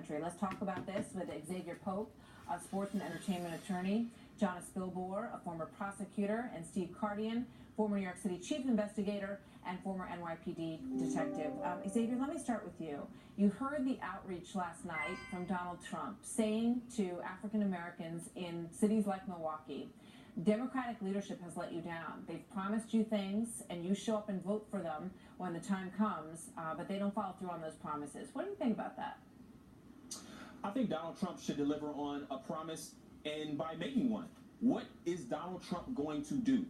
country. Let's talk about this with Exavier Pope, a sports and entertainment attorney, John Spilbor, a former prosecutor, and Steve Cardian, former New York City chief investigator and former NYPD detective. Exavier, let me start with you. You heard the outreach last night from Donald Trump saying to African Americans in cities like Milwaukee, Democratic leadership has let you down. They've promised you things, and you show up and vote for them when the time comes, but they don't follow through on those promises. What do you think about that? I think Donald Trump should deliver on a promise, and by making one. What is Donald Trump going to do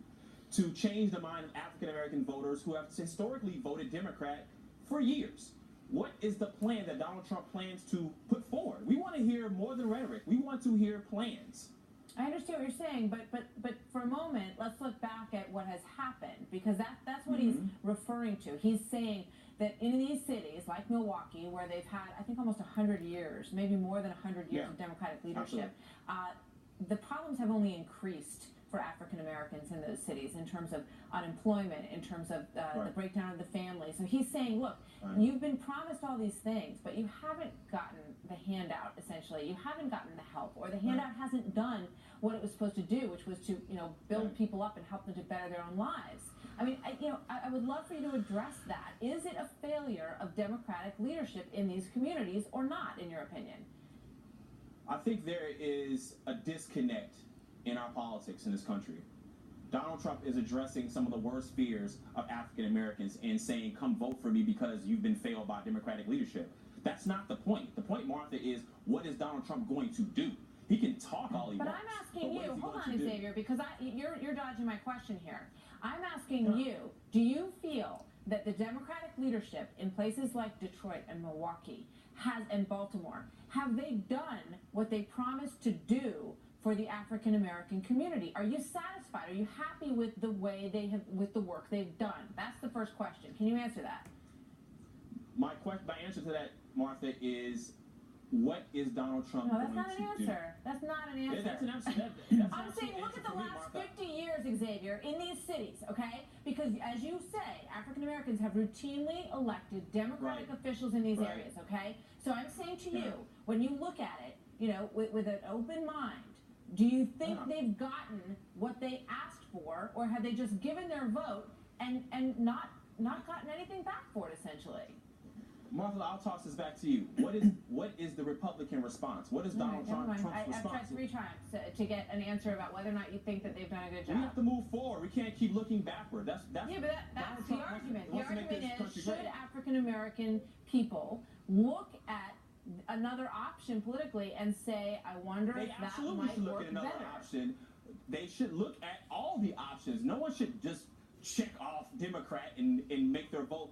to change the mind of African American voters who have historically voted Democrat for years? What is the plan that Donald Trump plans to put forward? We want to hear more than rhetoric. We want to hear plans. I understand what you're saying, but for a moment, let's look back at what has happened, because that's what he's referring to. He's saying that in these cities like Milwaukee, where they've had, I think, almost 100 years, maybe more than 100 years of Democratic leadership, the problems have only increased for African Americans in those cities in terms of unemployment, in terms of the breakdown of the family. So he's saying, look, you've been promised all these things, but you haven't gotten the handout, essentially. You haven't gotten the help, or the handout hasn't done what it was supposed to do, which was to, build people up and help them to better their own lives. I mean, I would love for you to address that. Is it a failure of Democratic leadership in these communities or not, in your opinion? I think there is a disconnect in our politics in this country. Donald Trump is addressing some of the worst fears of African Americans and saying, come vote for me because you've been failed by Democratic leadership. That's not the point. The point, Martha, is what is Donald Trump going to do? He can talk all he wants. But I'm asking you, hold on, Exavier, because you're dodging my question here. I'm asking you, do you feel that the Democratic leadership in places like Detroit and Milwaukee and Baltimore, have they done what they promised to do for the African American community? Are you satisfied? Are you happy with the way with the work they've done? That's the first question. Can you answer that? My answer to that, Martha, is what is Donald Trump going to do? No, that's not an answer. That's not an answer. That's an answer. I'm saying look at the last 50 years, Exavier, in these cities, okay? Because as you say, African Americans have routinely elected Democratic officials in these areas, okay? So I'm saying to you, when you look at it, with an open mind, do you think they've gotten what they asked for, or have they just given their vote and not gotten anything back for it, essentially? Martha, I'll toss this back to you. What is the Republican response? What is Donald Trump's response? I've tried 3 times to get an answer about whether or not you think that they've done a good job. We have to move forward. We can't keep looking backward. That's the argument. The argument is, should great. African American people look at another option politically and say, I wonder if that might should look work at another better. option. They should look at all the options. No one should just check off Democrat and make their vote